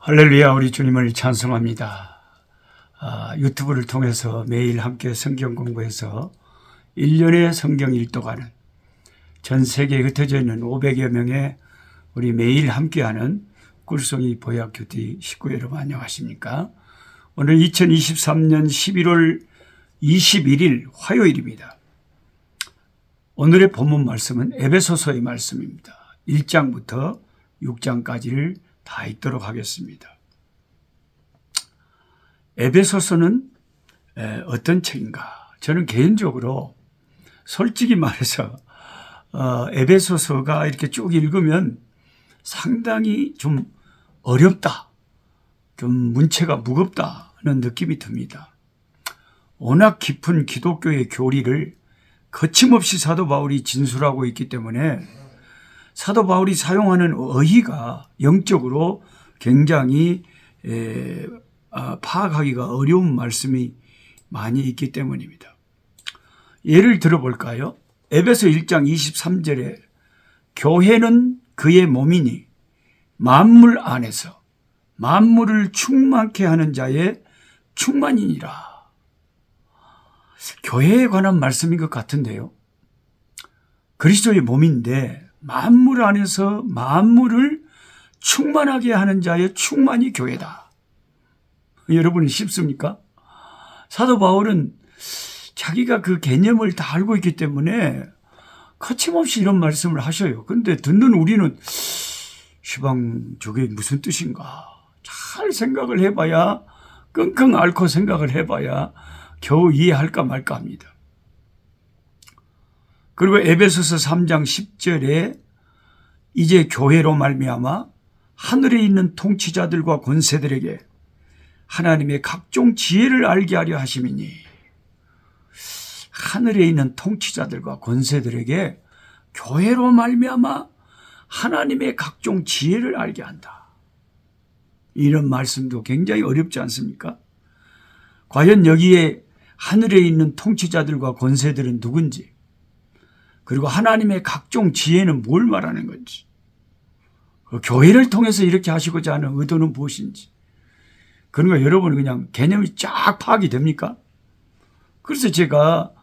할렐루야, 우리 주님을 찬송합니다. 유튜브를 통해서 매일 함께 성경 공부해서 1년의 성경 일독하는 전 세계에 흩어져 있는 500여 명의 우리 매일 함께하는 꿀송이 보약교티 식구 여러분 안녕하십니까? 오늘 2023년 11월 21일 화요일입니다. 오늘의 본문 말씀은 에베소서의 말씀입니다. 1장부터 6장까지를 다 읽도록 하겠습니다. 에베소서는 어떤 책인가? 저는 개인적으로 솔직히 말해서 에베소서가 이렇게 쭉 읽으면 상당히 좀 어렵다, 좀 문체가 무겁다는 느낌이 듭니다. 워낙 깊은 기독교의 교리를 거침없이 사도 바울이 진술하고 있기 때문에 사도 바울이 사용하는 어휘가 영적으로 굉장히 파악하기가 어려운 말씀이 많이 있기 때문입니다. 예를 들어볼까요? 에베소 1장 23절에 교회는 그의 몸이니 만물 안에서 만물을 충만케 하는 자의 충만이니라. 교회에 관한 말씀인 것 같은데요. 그리스도의 몸인데 만물 안에서 만물을 충만하게 하는 자의 충만이 교회다. 여러분이 쉽습니까? 사도 바울은 자기가 그 개념을 다 알고 있기 때문에 거침없이 이런 말씀을 하셔요. 그런데 듣는 우리는 시방 저게 무슨 뜻인가? 잘 생각을 해봐야 끙끙 앓고 생각을 해봐야 겨우 이해할까 말까 합니다. 그리고 에베소서 3장 10절에 이제 교회로 말미암아 하늘에 있는 통치자들과 권세들에게 하나님의 각종 지혜를 알게 하려 하심이니, 하늘에 있는 통치자들과 권세들에게 교회로 말미암아 하나님의 각종 지혜를 알게 한다. 이런 말씀도 굉장히 어렵지 않습니까? 과연 여기에 하늘에 있는 통치자들과 권세들은 누군지, 그리고 하나님의 각종 지혜는 뭘 말하는 건지, 교회를 통해서 이렇게 하시고자 하는 의도는 무엇인지, 그런 거 여러분 그냥 개념이 쫙 파악이 됩니까? 그래서 제가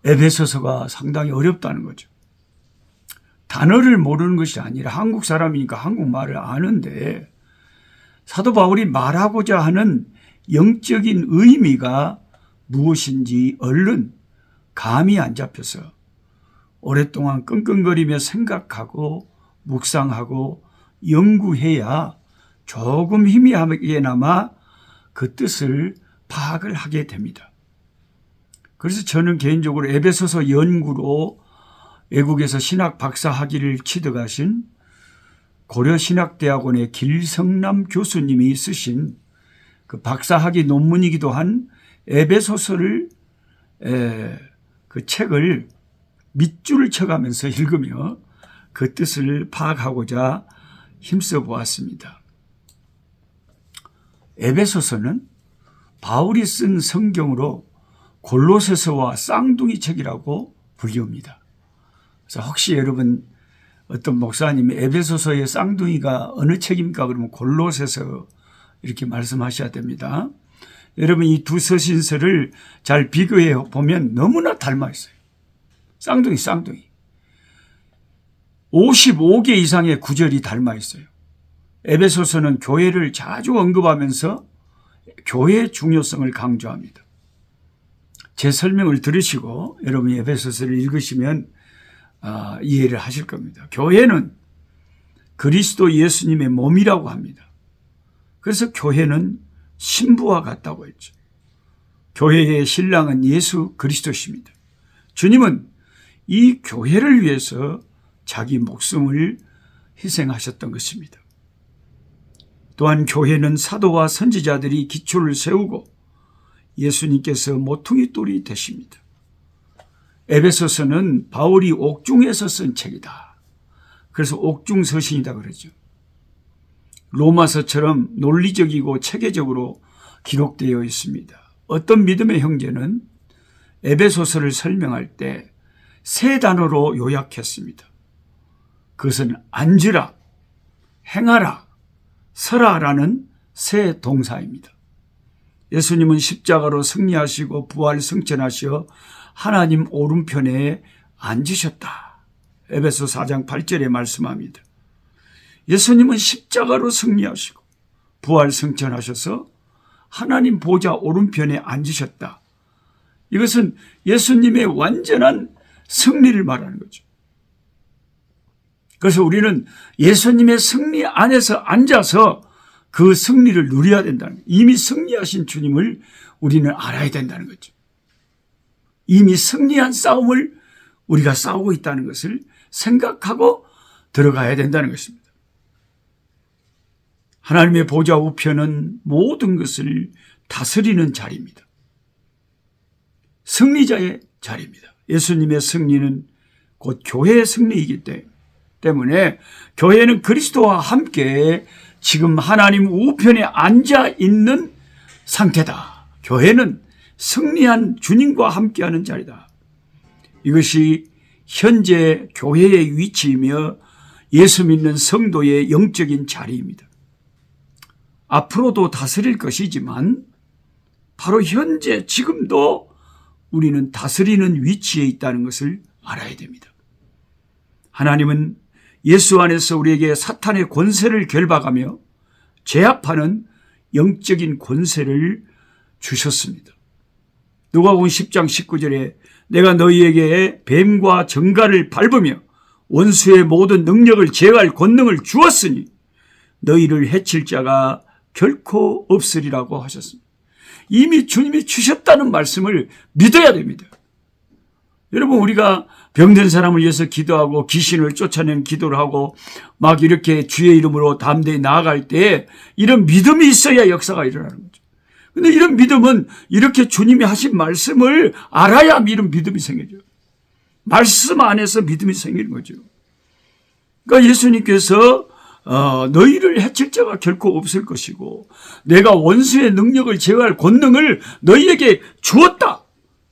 에베소서가 상당히 어렵다는 거죠. 단어를 모르는 것이 아니라 한국 사람이니까 한국말을 아는데 사도 바울이 말하고자 하는 영적인 의미가 무엇인지 얼른 감이 안 잡혀서 오랫동안 끙끙거리며 생각하고 묵상하고 연구해야 조금 희미하게나마 그 뜻을 파악을 하게 됩니다. 그래서 저는 개인적으로 에베소서 연구로 외국에서 신학 박사 학위를 취득하신 고려신학대학원의 길성남 교수님이 쓰신 그 박사 학위 논문이기도 한 에베소서를 그 책을 밑줄을 쳐가면서 읽으며 그 뜻을 파악하고자 힘써 보았습니다. 에베소서는 바울이 쓴 성경으로 골로새서와 쌍둥이 책이라고 불리웁니다. 그래서 혹시 여러분 어떤 목사님이 에베소서의 쌍둥이가 어느 책입니까? 그러면 골로새서 이렇게 말씀하셔야 됩니다. 여러분 이 두 서신서를 잘 비교해 보면 너무나 닮아 있어요. 쌍둥이. 55개 이상의 구절이 닮아 있어요. 에베소서는 교회를 자주 언급하면서 교회의 중요성을 강조합니다. 제 설명을 들으시고 여러분이 에베소서를 읽으시면 이해를 하실 겁니다. 교회는 그리스도 예수님의 몸이라고 합니다. 그래서 교회는 신부와 같다고 했죠. 교회의 신랑은 예수 그리스도십니다. 주님은 이 교회를 위해서 자기 목숨을 희생하셨던 것입니다. 또한 교회는 사도와 선지자들이 기초를 세우고 예수님께서 모퉁이 돌이 되십니다. 에베소서는 바울이 옥중에서 쓴 책이다. 그래서 옥중서신이다 그러죠. 로마서처럼 논리적이고 체계적으로 기록되어 있습니다. 어떤 믿음의 형제는 에베소서를 설명할 때 세 단어로 요약했습니다. 그것은 앉으라, 행하라, 서라라는 새 동사입니다. 예수님은 십자가로 승리하시고 부활 승천하시어 하나님 오른편에 앉으셨다. 에베소 4장 8절에 말씀합니다. 예수님은 십자가로 승리하시고 부활 승천하셔서 하나님 보좌 오른편에 앉으셨다. 이것은 예수님의 완전한 승리를 말하는 거죠. 그래서 우리는 예수님의 승리 안에서 앉아서 그 승리를 누려야 된다는 거예요. 이미 승리하신 주님을 우리는 알아야 된다는 거죠. 이미 승리한 싸움을 우리가 싸우고 있다는 것을 생각하고 들어가야 된다는 것입니다. 하나님의 보좌 우편은 모든 것을 다스리는 자리입니다. 승리자의 자리입니다. 예수님의 승리는 곧 교회의 승리이기 때문에 교회는 그리스도와 함께 지금 하나님 우편에 앉아 있는 상태다. 교회는 승리한 주님과 함께하는 자리다. 이것이 현재 교회의 위치이며 예수 믿는 성도의 영적인 자리입니다. 앞으로도 다스릴 것이지만 바로 현재 지금도 우리는 다스리는 위치에 있다는 것을 알아야 됩니다. 하나님은 예수 안에서 우리에게 사탄의 권세를 결박하며 제압하는 영적인 권세를 주셨습니다. 누가복음 10장 19절에 내가 너희에게 뱀과 정갈을 밟으며 원수의 모든 능력을 제어할 권능을 주었으니 너희를 해칠 자가 결코 없으리라고 하셨습니다. 이미 주님이 주셨다는 말씀을 믿어야 됩니다. 여러분, 우리가 병든 사람을 위해서 기도하고 귀신을 쫓아내는 기도를 하고 막 이렇게 주의 이름으로 담대히 나아갈 때 이런 믿음이 있어야 역사가 일어나는 거죠. 근데 이런 믿음은 이렇게 주님이 하신 말씀을 알아야 이런 믿음이 생겨져요. 말씀 안에서 믿음이 생기는 거죠. 그러니까 예수님께서 너희를 해칠 자가 결코 없을 것이고 내가 원수의 능력을 제어할 권능을 너희에게 주었다.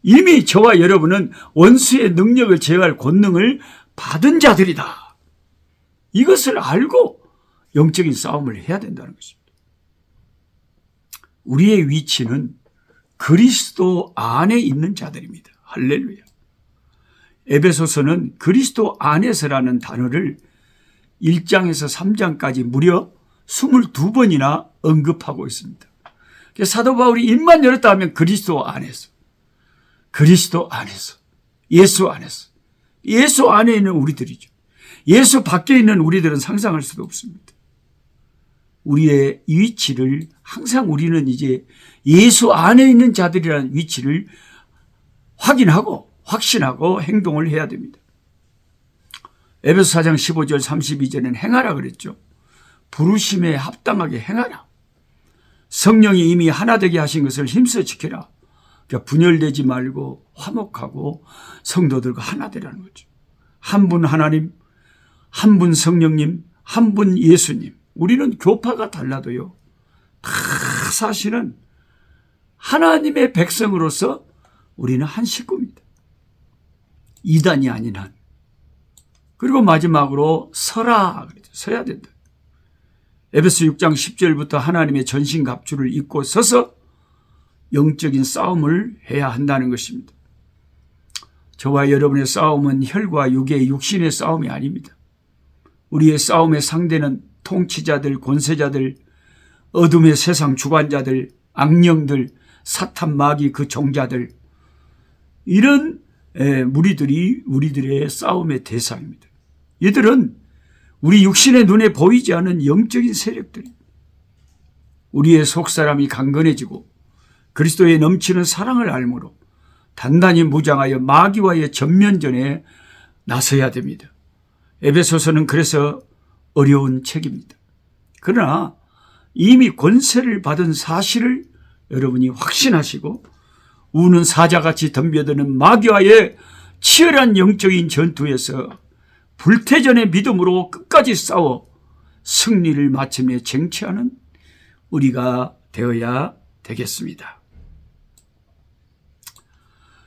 이미 저와 여러분은 원수의 능력을 제어할 권능을 받은 자들이다. 이것을 알고 영적인 싸움을 해야 된다는 것입니다. 우리의 위치는 그리스도 안에 있는 자들입니다. 할렐루야. 에베소서는 그리스도 안에서라는 단어를 1장에서 3장까지 무려 22번이나 언급하고 있습니다. 사도 바울이 입만 열었다 하면 그리스도 안에서, 그리스도 안에서, 예수 안에서, 예수 안에 있는 우리들이죠. 예수 밖에 있는 우리들은 상상할 수도 없습니다. 우리의 위치를 항상 우리는 이제 예수 안에 있는 자들이라는 위치를 확인하고 확신하고 행동을 해야 됩니다. 에베소 4장 15절 32절에는 행하라 그랬죠. 부르심에 합당하게 행하라. 성령이 이미 하나 되게 하신 것을 힘써 지켜라. 그러니까 분열되지 말고 화목하고 성도들과 하나 되라는 거죠. 한 분 하나님, 한 분 성령님, 한 분 예수님. 우리는 교파가 달라도요. 다 사실은 하나님의 백성으로서 우리는 한 식구입니다. 이단이 아닌 한. 그리고 마지막으로 서라. 서야 된다. 에베소 6장 10절부터 하나님의 전신갑주를 입고 서서 영적인 싸움을 해야 한다는 것입니다. 저와 여러분의 싸움은 혈과 육의 육신의 싸움이 아닙니다. 우리의 싸움의 상대는 통치자들, 권세자들, 어둠의 세상 주관자들, 악령들, 사탄 마귀 그 종자들, 이런 무리들이 우리들의 싸움의 대상입니다. 이들은 우리 육신의 눈에 보이지 않는 영적인 세력들입니다. 우리의 속사람이 강건해지고 그리스도의 넘치는 사랑을 알므로 단단히 무장하여 마귀와의 전면전에 나서야 됩니다. 에베소서는 그래서 어려운 책입니다. 그러나 이미 권세를 받은 사실을 여러분이 확신하시고 우는 사자같이 덤벼드는 마귀와의 치열한 영적인 전투에서 불태전의 믿음으로 끝까지 싸워 승리를 마침내 쟁취하는 우리가 되어야 되겠습니다.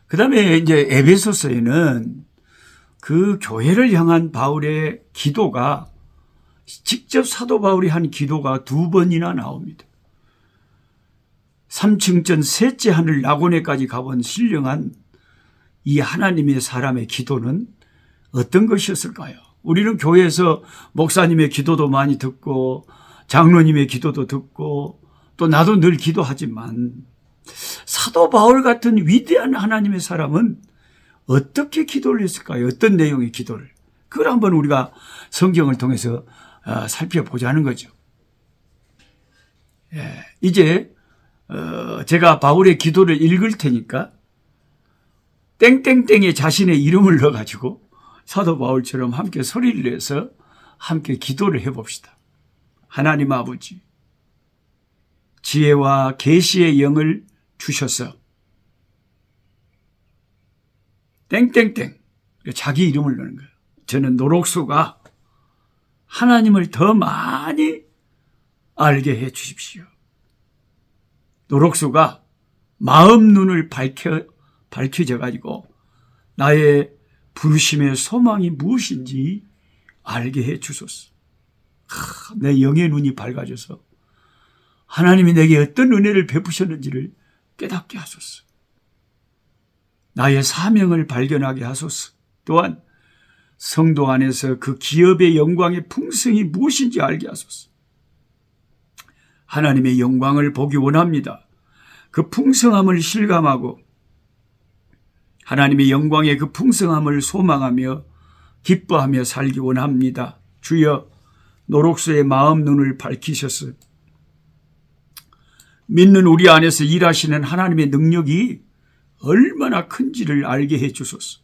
그 다음에 이제 에베소서에는 그 교회를 향한 바울의 기도가 직접 사도 바울이 한 기도가 2번이나 나옵니다. 3층전 셋째 하늘 낙원에까지 가본 신령한 이 하나님의 사람의 기도는 어떤 것이었을까요? 우리는 교회에서 목사님의 기도도 많이 듣고 장로님의 기도도 듣고 또 나도 늘 기도하지만 사도 바울 같은 위대한 하나님의 사람은 어떻게 기도를 했을까요? 어떤 내용의 기도를? 그걸 한번 우리가 성경을 통해서 살펴보자는 거죠. 이제 제가 바울의 기도를 읽을 테니까 땡땡땡에 자신의 이름을 넣어가지고 사도 바울처럼 함께 소리를 내서 함께 기도를 해봅시다. 하나님 아버지, 지혜와 계시의 영을 주셔서 땡땡땡 자기 이름을 넣는 거예요. 저는 노록수가 하나님을 더 많이 알게 해 주십시오. 노록수가 마음 눈을 밝혀져 가지고 나의 부르심의 소망이 무엇인지 알게 해 주소서. 내 영의 눈이 밝아져서 하나님이 내게 어떤 은혜를 베푸셨는지를 깨닫게 하소서. 나의 사명을 발견하게 하소서. 또한 성도 안에서 그 기업의 영광의 풍성이 무엇인지 알게 하소서. 하나님의 영광을 보기 원합니다. 그 풍성함을 실감하고 하나님의 영광의 그 풍성함을 소망하며 기뻐하며 살기 원합니다. 주여, 노록수의 마음 눈을 밝히셔서 믿는 우리 안에서 일하시는 하나님의 능력이 얼마나 큰지를 알게 해 주소서.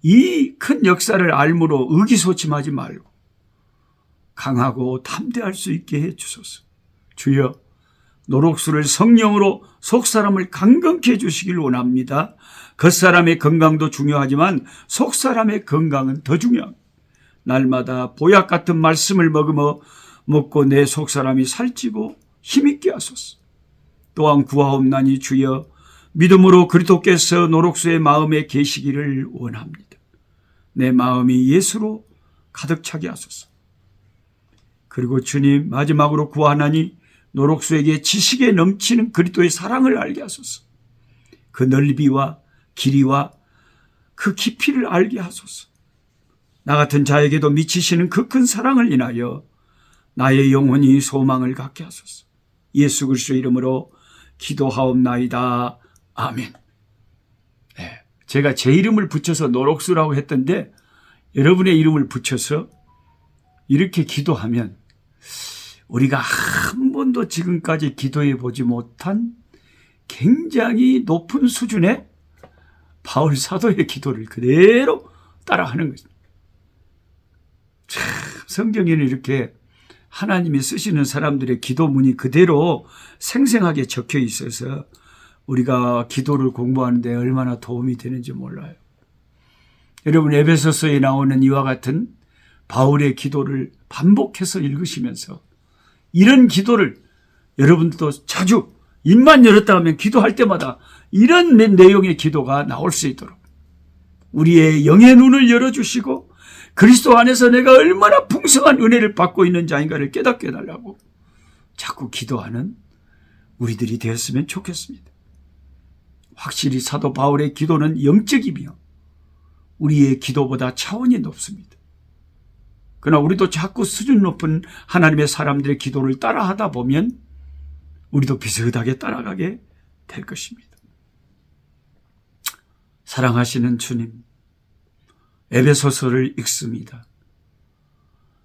이 큰 역사를 알므로 의기소침하지 말고 강하고 담대할 수 있게 해 주소서. 주여, 노록수를 성령으로 속사람을 강건케 해주시길 원합니다. 겉사람의 건강도 중요하지만 속사람의 건강은 더 중요합니다. 날마다 보약 같은 말씀을 먹고 내 속사람이 살찌고 힘있게 하소서. 또한 구하옵나니 주여, 믿음으로 그리스도께서 노록수의 마음에 계시기를 원합니다. 내 마음이 예수로 가득 차게 하소서. 그리고 주님, 마지막으로 구하나니 노록수에게 지식에 넘치는 그리스도의 사랑을 알게 하소서. 그 넓이와 길이와 그 깊이를 알게 하소서. 나 같은 자에게도 미치시는 그 큰 사랑을 인하여 나의 영혼이 소망을 갖게 하소서. 예수 그리스도 이름으로 기도하옵나이다. 아멘. 네, 제가 제 이름을 붙여서 노록수라고 했던데 여러분의 이름을 붙여서 이렇게 기도하면 우리가 한 번도 지금까지 기도해 보지 못한 굉장히 높은 수준의 바울 사도의 기도를 그대로 따라하는 거죠. 참, 성경에는 이렇게 하나님이 쓰시는 사람들의 기도문이 그대로 생생하게 적혀 있어서 우리가 기도를 공부하는데 얼마나 도움이 되는지 몰라요. 여러분, 에베소서에 나오는 이와 같은 바울의 기도를 반복해서 읽으시면서 이런 기도를 여러분들도 자주 입만 열었다 하면 기도할 때마다 이런 내용의 기도가 나올 수 있도록 우리의 영의 눈을 열어주시고 그리스도 안에서 내가 얼마나 풍성한 은혜를 받고 있는 자인가를 깨닫게 해달라고 자꾸 기도하는 우리들이 되었으면 좋겠습니다. 확실히 사도 바울의 기도는 영적이며 우리의 기도보다 차원이 높습니다. 그러나 우리도 자꾸 수준 높은 하나님의 사람들의 기도를 따라하다 보면 우리도 비슷하게 따라가게 될 것입니다. 사랑하시는 주님, 에베소서를 읽습니다.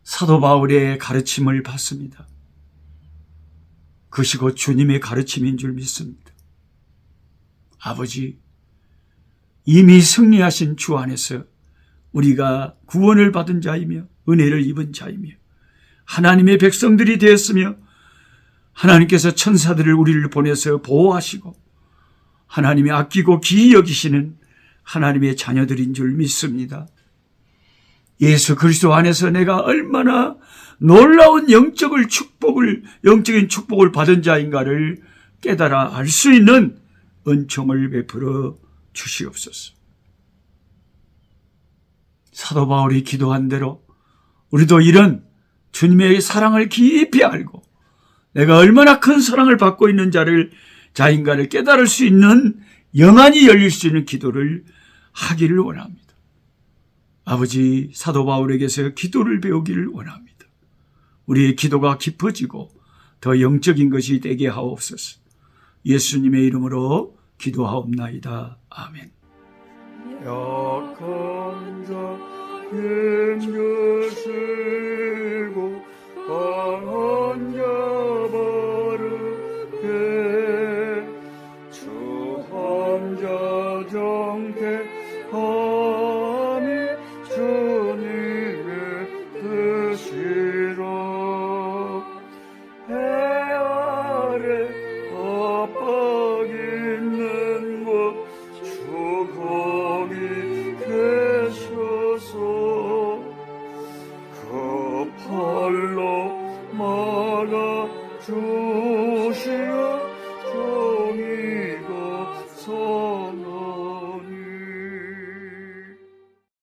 사도 바울의 가르침을 받습니다. 그것이 곧 주님의 가르침인 줄 믿습니다. 아버지, 이미 승리하신 주 안에서 우리가 구원을 받은 자이며 은혜를 입은 자이며 하나님의 백성들이 되었으며 하나님께서 천사들을 우리를 보내서 보호하시고 하나님이 아끼고 귀히 여기시는 하나님의 자녀들인 줄 믿습니다. 예수 그리스도 안에서 내가 얼마나 놀라운 영적인 축복을 받은 자인가를 깨달아 알 수 있는 은총을 베풀어 주시옵소서. 사도 바울이 기도한 대로 우리도 이런 주님의 사랑을 깊이 알고 내가 얼마나 큰 사랑을 받고 있는 자인가를 깨달을 수 있는, 영안이 열릴 수 있는 기도를 하기를 원합니다. 아버지, 사도 바울에게서 기도를 배우기를 원합니다. 우리의 기도가 깊어지고 더 영적인 것이 되게 하옵소서. 예수님의 이름으로 기도하옵나이다. 아멘. 약한 자 힘주시고 강한 자 바르게 주한 자 정케함이 주님의 뜻이라. 해 아래 압박 있는 곳 주 거기 계셔서 그 팔로 막아 주시옵소서.